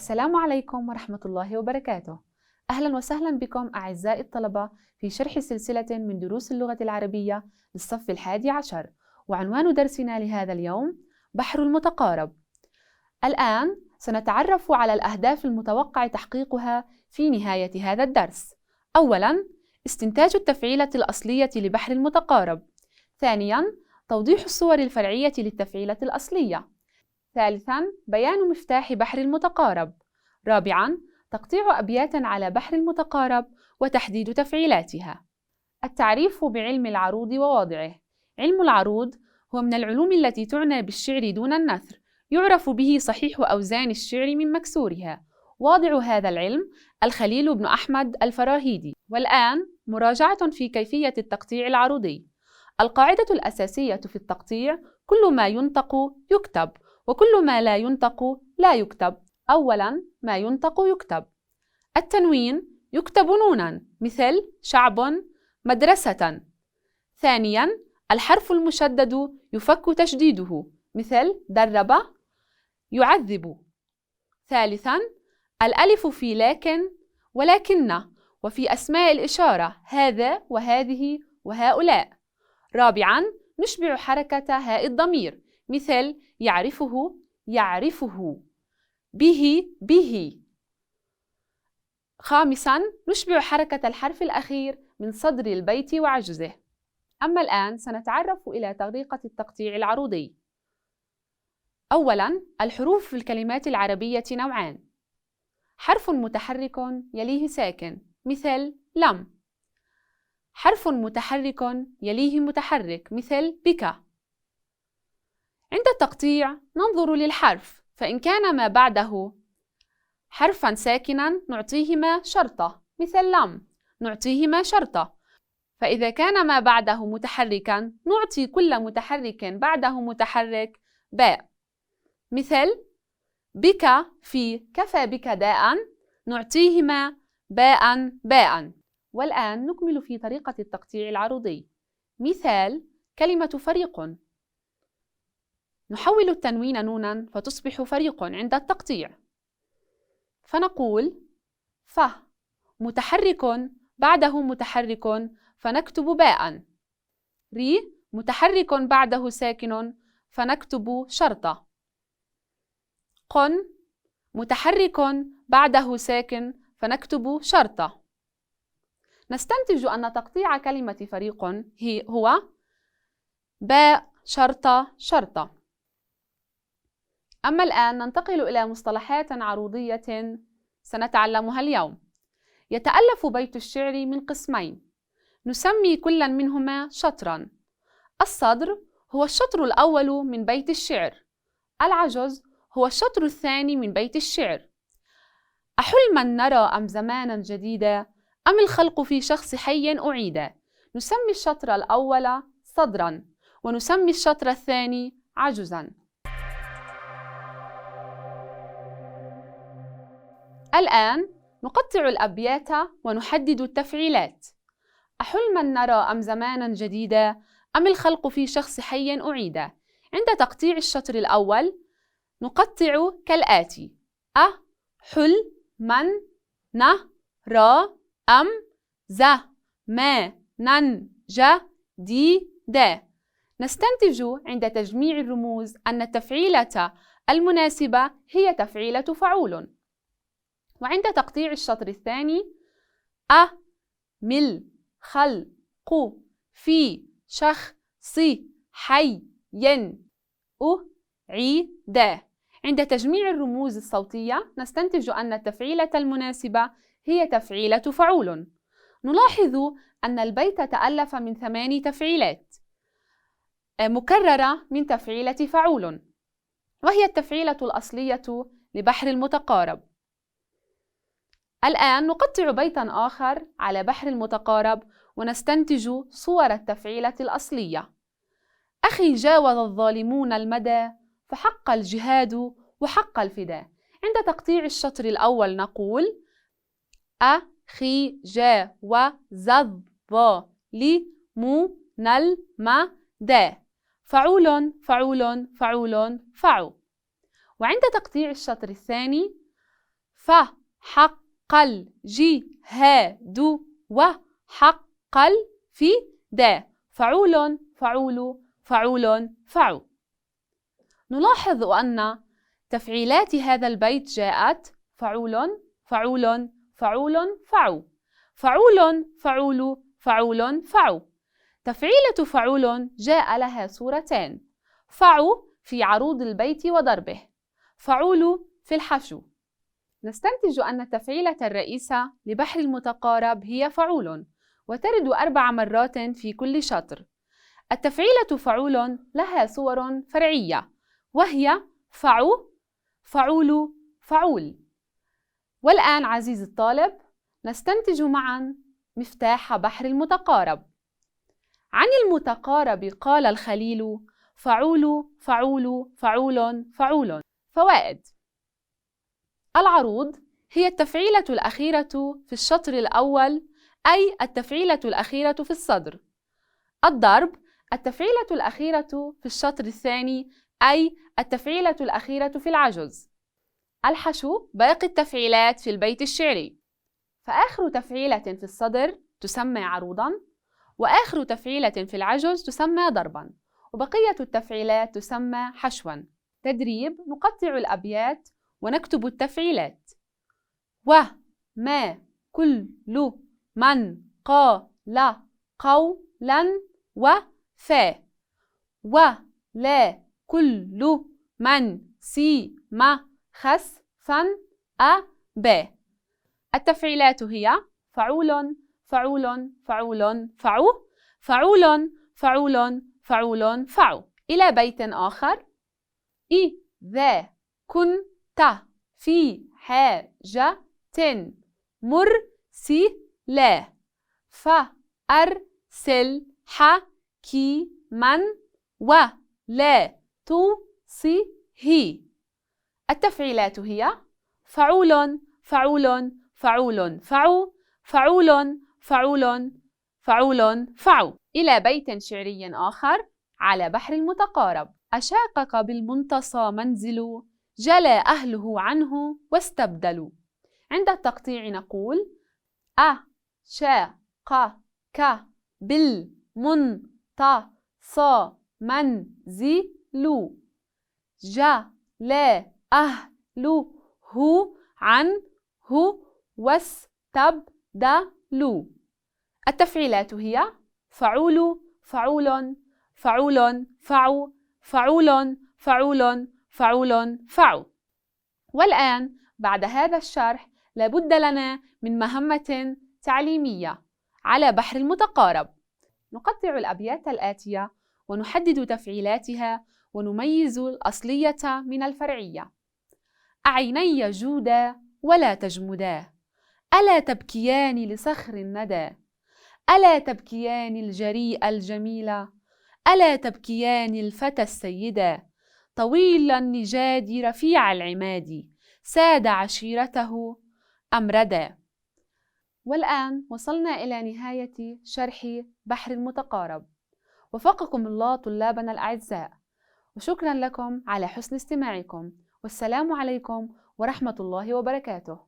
السلام عليكم ورحمة الله وبركاته. أهلا وسهلا بكم أعزائي الطلبة في شرح سلسلة من دروس اللغة العربية للصف 11، وعنوان درسنا لهذا اليوم بحر المتقارب. الآن سنتعرف على الأهداف المتوقع تحقيقها في نهاية هذا الدرس. أولاً، استنتاج التفعيلة الأصلية لبحر المتقارب. ثانياً، توضيح الصور الفرعية للتفعيلة الأصلية. ثالثاً، بيان مفتاح بحر المتقارب. رابعاً، تقطيع أبيات على بحر المتقارب وتحديد تفعيلاتها. التعريف بعلم العروض وواضعه. علم العروض هو من العلوم التي تعنى بالشعر دون النثر، يعرف به صحيح أوزان الشعر من مكسورها. واضع هذا العلم الخليل بن أحمد الفراهيدي. والآن مراجعة في كيفية التقطيع العروضي. القاعدة الأساسية في التقطيع: كل ما ينطق يكتب، وكل ما لا ينطق لا يكتب. أولاً، ما ينطق يكتب. التنوين يكتب نوناً، مثل شعب، مدرسة. ثانياً، الحرف المشدد يفك تشديده، مثل درب، يعذب. ثالثاً، الألف في لكن ولكن، وفي أسماء الإشارة هذا وهذه وهؤلاء. رابعاً، نشبع حركة هاء الضمير، مثل يعرفه، يعرفه، به، به. خامساً، نشبع حركة الحرف الأخير من صدر البيت وعجزه. أما الآن سنتعرف إلى طريقة التقطيع العروضي. أولاً، الحروف في الكلمات العربية نوعان: حرف متحرك يليه ساكن، مثل لم. حرف متحرك يليه متحرك، مثل بك. عند التقطيع ننظر للحرف، فإن كان ما بعده حرفاً ساكناً نعطيهما شرطة، مثل لم، نعطيهما شرطة. فإذا كان ما بعده متحركاً نعطي كل متحرك بعده متحرك باء، مثل بك في كفى بك داء، نعطيهما باء باء. والآن نكمل في طريقة التقطيع العروضي. مثال: كلمة فريق، نحول التنوين نوناً فتصبح فريق عند التقطيع، فنقول ف متحرك بعده متحرك فنكتب باء، ري متحرك بعده ساكن فنكتب شرطة، قن متحرك بعده ساكن فنكتب شرطة. نستنتج أن تقطيع كلمة فريق هو باء شرطة شرطة. أما الآن ننتقل إلى مصطلحات عروضية سنتعلمها اليوم. يتألف بيت الشعر من قسمين، نسمي كلا منهما شطراً. الصدر هو الشطر الأول من بيت الشعر، العجز هو الشطر الثاني من بيت الشعر. أحلما نرى أم زمانا جديدا، أم الخلق في شخص حي أعيدا. نسمي الشطر الأول صدراً، ونسمي الشطر الثاني عجزاً. الآن نقطع الأبيات ونحدد التفعيلات. أحلما نرى أم زمانا جديدا، أم الخلق في شخص حي أعيدا. عند تقطيع الشطر الأول نقطع كالآتي: أ حل من ن را أم ز ما نن ج دي دا. نستنتج عند تجميع الرموز أن التفعيلة المناسبة هي تفعيلة فعول. وعند تقطيع الشطر الثاني: أ مل خل قو في شخ صي حي ين أ عي دا. عند تجميع الرموز الصوتية نستنتج أن التفعيلة المناسبة هي تفعيلة فعول. نلاحظ أن البيت تألف من 8 تفعيلات مكررة من تفعيلة فعول، وهي التفعيلة الأصلية لبحر المتقارب. الآن نقطع بيتاً آخر على بحر المتقارب ونستنتج صور التفعيلة الأصلية. أخي جاوز الظالمون المدى، فحق الجهاد وحق الفداء. عند تقطيع الشطر الأول نقول أخي جاوز الظالمون المدى، فعول فعول فعول فعو. وعند تقطيع الشطر الثاني حقل جهاد وحقل في دا فعول فعول فعول فعو. نلاحظ أن تفعيلات هذا البيت جاءت فعول فعول فعول فعو فعول فعول فعول فعو. تفعيلة فعول جاء لها صورتان: فعو في عروض البيت وضربه، فعول في الحشو. نستنتج أن التفعيلة الرئيسة لبحر المتقارب هي فعول، وترد 4 مرات في كل شطر. التفعيلة فعول لها صور فرعية، وهي فعو فعول فعول. والآن عزيزي الطالب نستنتج معا مفتاح بحر المتقارب. عن المتقارب قال الخليل: فعول فعول فعول فعول. فوائد: العروض هي التفعيلة الأخيرة في الشطر الأول، أي التفعيلة الأخيرة في الصدر. الضرب التفعيلة الأخيرة في الشطر الثاني، أي التفعيلة الأخيرة في العجز. الحشو باقي التفعيلات في البيت الشعري. فآخر تفعيلة في الصدر تسمى عروضاً، وآخر تفعيلة في العجز تسمى ضرباً، وبقية التفعيلات تسمى حشواً. تدريب: نقطع الأبيات ونكتب التفعيلات. وما كل من قال قولاً وفا، ولا كل من سيم خسفا أبا. التفعيلات هي فعول فعول فعول فعو فعول فعول فعول فعو. إلى بيت آخر: إذا كنت في حاجة مرسلا فأرسل حكيما ولا توصه. التفعيلات هي فعول فعول فعول فعو فعول فعول فعول فعو. إلى بيت شعري آخر على بحر المتقارب: أشاقق بالمنتصى منزل جلى أهله عنه واستبدلوا. عند التقطيع نقول: أشاقق بالمنتصى منزل جلى أهله عنه واستبدلوا. التفعيلات هي فعول فعول فعول فعو فعول فعول فعول فعو. والآن بعد هذا الشرح لابد لنا من مهمة تعليمية على بحر المتقارب. نقطع الأبيات الآتية ونحدد تفعيلاتها ونميز الأصلية من الفرعية. أعيني جودا ولا تجمدا، ألا تبكيان لصخر الندى، ألا تبكيان الجريء الجميلة، ألا تبكيان الفتى السيدا، طويل النجاد رفيع العماد، ساد عشيرته أمردا. والآن وصلنا إلى نهاية شرح بحر المتقارب. وفقكم الله طلابنا الأعزاء، وشكرا لكم على حسن استماعكم، والسلام عليكم ورحمة الله وبركاته.